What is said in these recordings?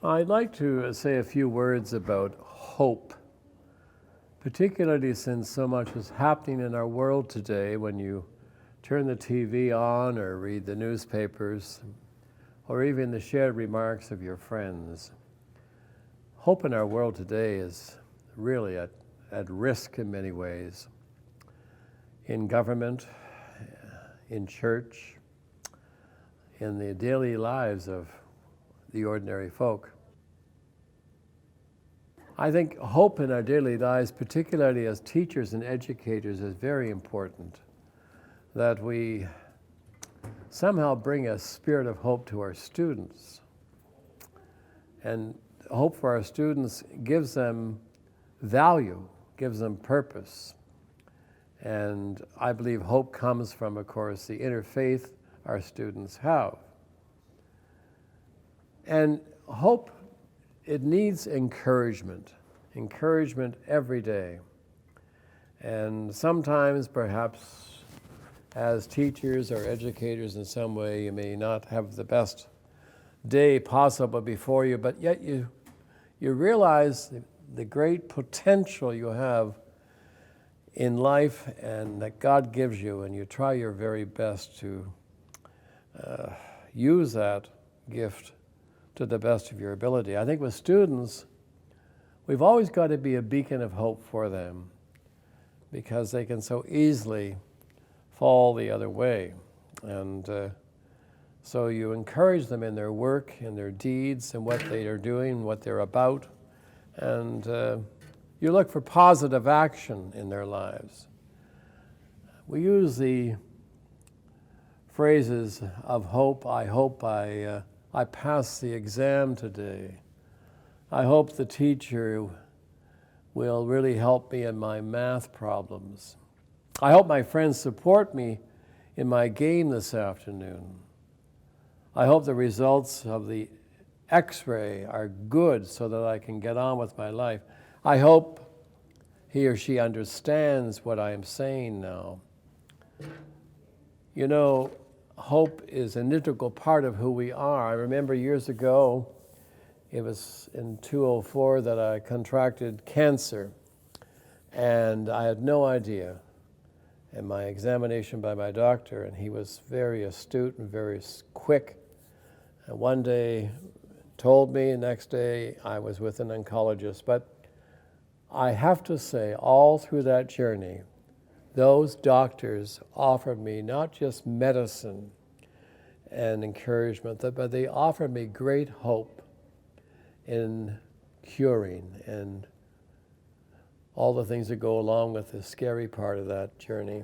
I'd like to say a few words about hope, particularly since so much is happening in our world today when you turn the TV on or read the newspapers or even the shared remarks of your friends. Hope in our world today is really at risk in many ways. In government, in church, in the daily lives of the ordinary folk. I think hope in our daily lives, particularly as teachers and educators, is very important. That we somehow bring a spirit of hope to our students. And hope for our students gives them value, gives them purpose. And I believe hope comes from, of course, the inner faith our students have. And hope, it needs encouragement every day. And sometimes, perhaps, as teachers or educators in some way, you may not have the best day possible before you, but yet you realize the great potential you have in life and that God gives you, and you try your very best to use that gift to the best of your ability. I think with students, we've always got to be a beacon of hope for them because they can so easily fall the other way. And so you encourage them in their work, in their deeds, and what they are doing, what they're about, and you look for positive action in their lives. We use the phrases of hope. I hope I pass the exam today. I hope the teacher will really help me in my math problems. I hope my friends support me in my game this afternoon. I hope the results of the X-ray are good so that I can get on with my life. I hope he or she understands what I am saying now. You know, hope is an integral part of who we are. I remember years ago, it was in 2004 that I contracted cancer, and I had no idea. And my examination by my doctor, and he was very astute and very quick, and one day told me, the next day I was with an oncologist. But I have to say, all through that journey, those doctors offered me not just medicine and encouragement, but they offered me great hope in curing and all the things that go along with the scary part of that journey.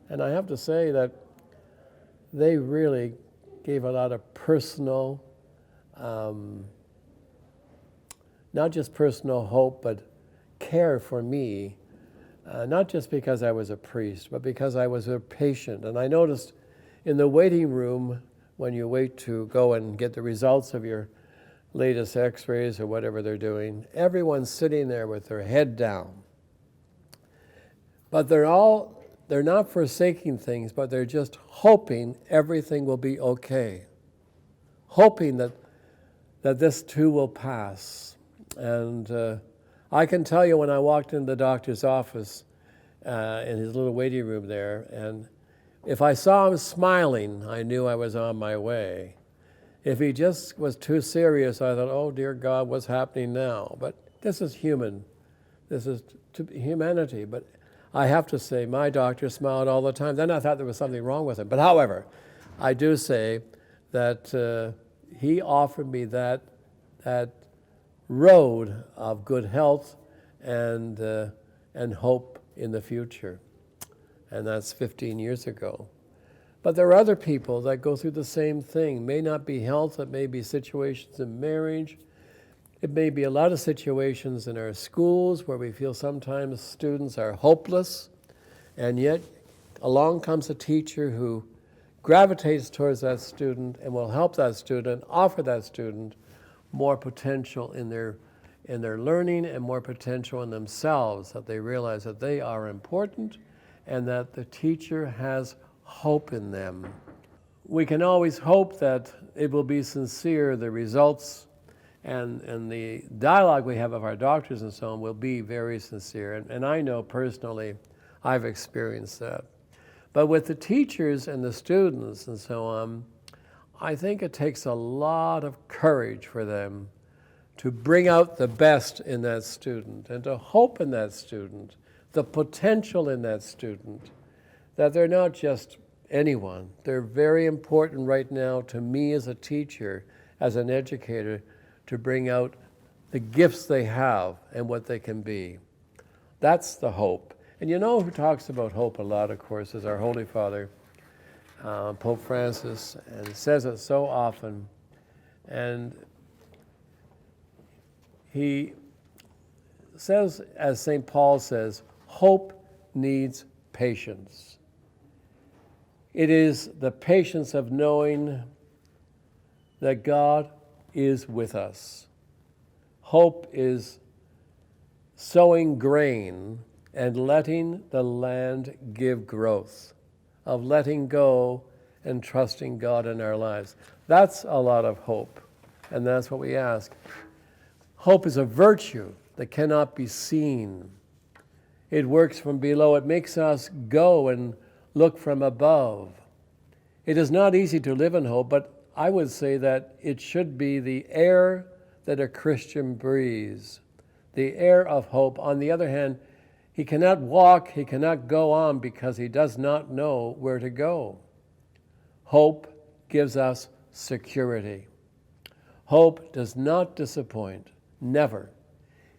And I have to say that they really gave a lot of personal, not just personal hope, but care for me, not just because I was a priest, but because I was a patient. And I noticed in the waiting room, when you wait to go and get the results of your latest X-rays or whatever they're doing, everyone's sitting there with their head down. But they're not forsaking things, but they're just hoping everything will be okay. Hoping that this too will pass. And I can tell you when I walked in the doctor's office in his little waiting room there, and if I saw him smiling, I knew I was on my way. If he just was too serious, I thought, oh dear God, what's happening now? But this is human. This is humanity. But I have to say, my doctor smiled all the time. Then I thought there was something wrong with him. But however, I do say that he offered me that road of good health and hope in the future. And that's 15 years ago. But there are other people that go through the same thing. It may not be health, it may be situations in marriage. It may be a lot of situations in our schools where we feel sometimes students are hopeless, and yet along comes a teacher who gravitates towards that student and will help that student, offer that student more potential in their learning and more potential in themselves, that they realize that they are important and that the teacher has hope in them. We can always hope that it will be sincere, the results, and the dialogue we have of our doctors and so on will be very sincere. And I know personally I've experienced that. But with the teachers and the students and so on, I think it takes a lot of courage for them to bring out the best in that student and to hope in that student, the potential in that student, that they're not just anyone. They're very important right now to me as a teacher, as an educator, to bring out the gifts they have and what they can be. That's the hope. And you know who talks about hope a lot, of course, is our Holy Father, Pope Francis, and says it so often. And he says, as St. Paul says, hope needs patience. It is the patience of knowing that God is with us. Hope is sowing grain and letting the land give growth, of letting go and trusting God in our lives. That's a lot of hope, and that's what we ask. Hope is a virtue that cannot be seen. It works from below. It makes us go and look from above. It is not easy to live in hope, but I would say that it should be the air that a Christian breathes, the air of hope. On the other hand, he cannot walk, he cannot go on because he does not know where to go. Hope gives us security. Hope does not disappoint, never.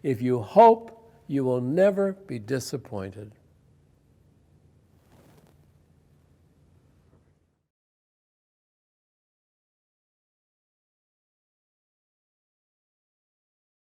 If you hope, you will never be disappointed.